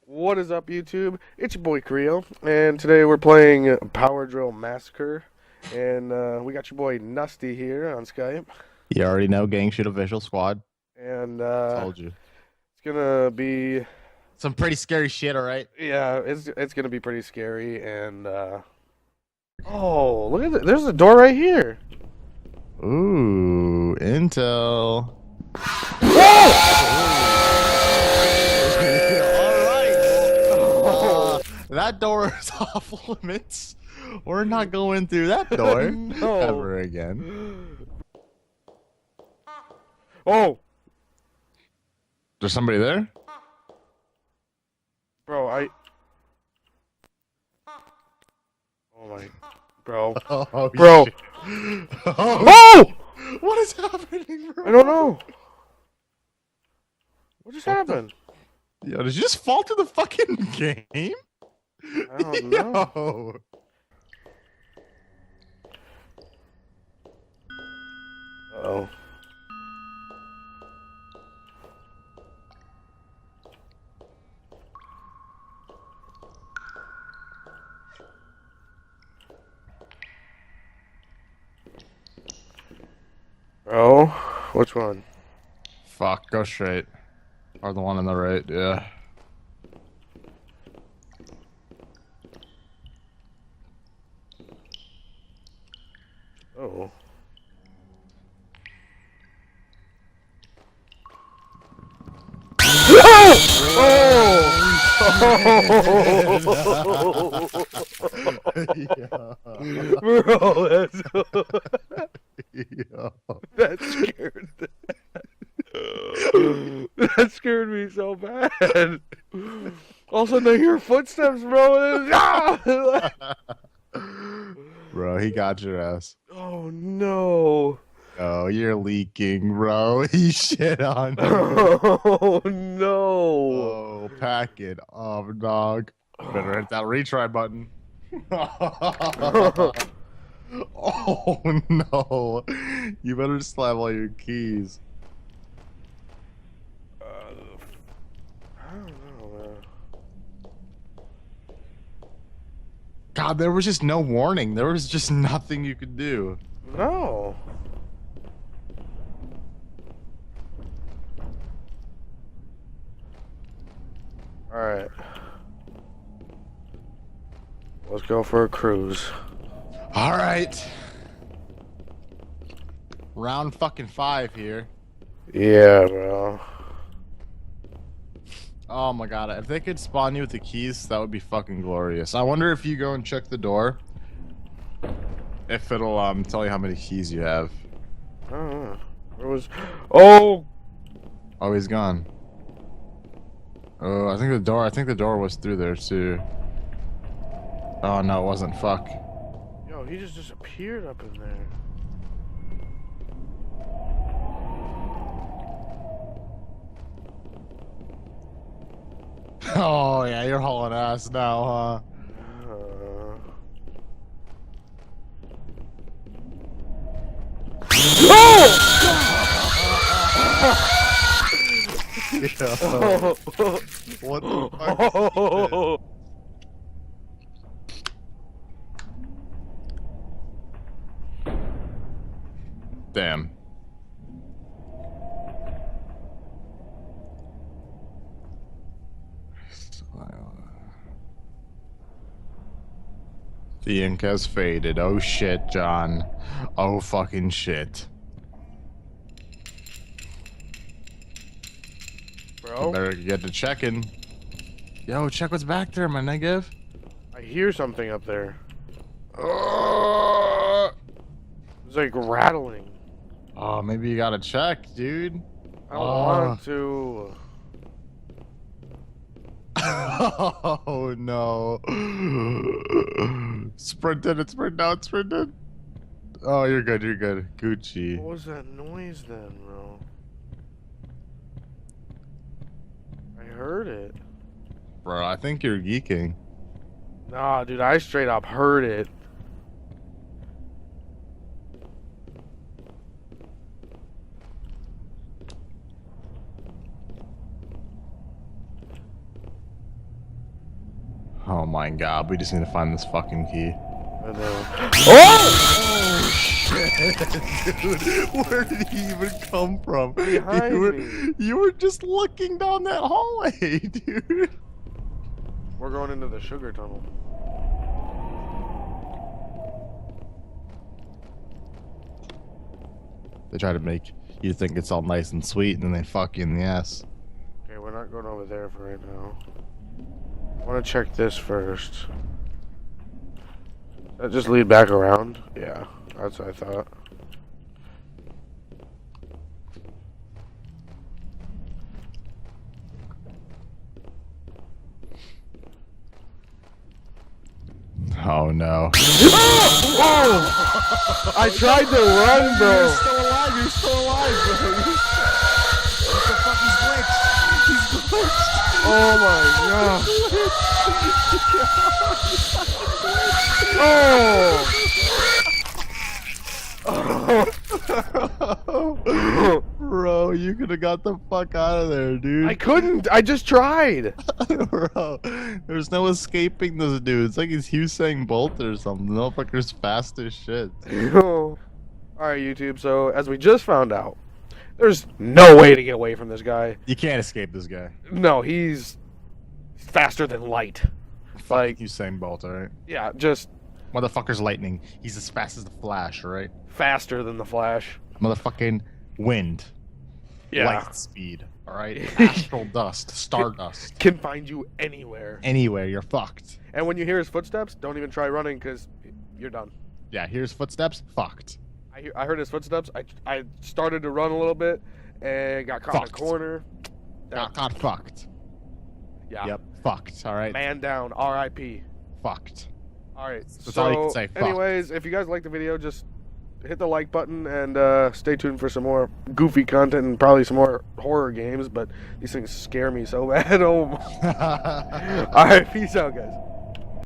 What is up, YouTube? It's your boy Creo, and today we're playing Power Drill Massacre, and we got your boy Nusty here on Skype, You already know gang shit official squad. and Told you. it's gonna be, Some pretty scary shit, alright? yeah, it's gonna be pretty scary, and oh, look at there's a door right here. Ooh, intel. Alright. That door is off limits. We're not going through that door No. ever again. Oh, There's somebody there? bro, oh my, bro, Oh, bro, shit. oh! What is happening, bro? I don't know. What just happened? Yo, did you just fall to the fucking game? I don't know. Yo. Uh-oh. Bro, which one? Fuck, go straight. Or the one on the right, yeah. Oh. Bro, Yo. that scared that scared me so bad. All of a sudden I hear footsteps, bro. Bro, he got your ass. Oh no. Oh, you're leaking, bro. He shit on you. Oh no. Oh, pack it up, dog. Better hit that retry button. Oh no. You better slam all your keys. I don't know, man. God, there was just no warning. There was just nothing you could do. No. Alright. Let's go for a cruise. All right. Round fucking 5 here. Yeah, bro. Oh my god, if they could spawn you with the keys, that would be fucking glorious. I wonder if you go and check the door, if it'll tell you how many keys you have. I don't know. Where was... Oh! Oh, he's gone. Oh, I think the door was through there too. Oh no, it wasn't. Fuck. Yo, he just disappeared up in there. Oh yeah, you're hauling ass now, huh? Yo. What the fuck is this? Damn. The ink has faded. Oh shit, John. Oh fucking shit. Bro, Better get to checking. Yo, check what's back there, my negative. I hear something up there. It's like rattling. Oh, maybe you gotta check, dude. I don't want to. Oh no. Sprint in, it's sprint out, sprint in. Oh, you're good, you're good. Gucci. What was that noise then, bro? I heard it. Bro, I think you're geeking. Nah, dude, I straight up heard it. Oh my god, we just need to find this fucking key. I know. Oh! Dude, where did he even come from? Behind me. You were just looking down that hallway, dude. We're going into the sugar tunnel. They try to make you think it's all nice and sweet, and then they fuck you in the ass. Okay, we're not going over there for right now. I want to check this first. That just lead back around? Yeah, that's what I thought. Oh no. Oh! I tried to run, bro. You're still alive, you're still alive, bro. What the fuck, he's glitched. He's glitched. Oh my god. Oh! Bro, you could have got the fuck out of there, dude. I couldn't. I just tried. Bro, there's no escaping this dude. It's like he's Usain Bolt or something. No fucker's fast as shit. Alright, YouTube. So, as we just found out, there's no way to get away from this guy. You can't escape this guy. No, he's faster than light. Like, Usain Bolt, alright? yeah, just Motherfucker's lightning. He's as fast as the Flash, alright? faster than the Flash. Motherfucking wind. Yeah. Light speed, alright? Astral dust. Stardust. Can find you anywhere. Anywhere, you're fucked. And when you hear his footsteps, don't even try running because you're done. Yeah, here's footsteps. Fucked. I heard his footsteps. I started to run a little bit and got caught in Fucked. a corner. Got fucked. Yeah. Yep. Fucked. Alright. Man down. R.I.P. Fucked. Alright. That's all you can say, fucked. Anyways, if you guys like the video, just hit the like button and stay tuned for some more goofy content and probably some more horror games. But these things scare me so bad. Oh my. Alright. Peace out, guys.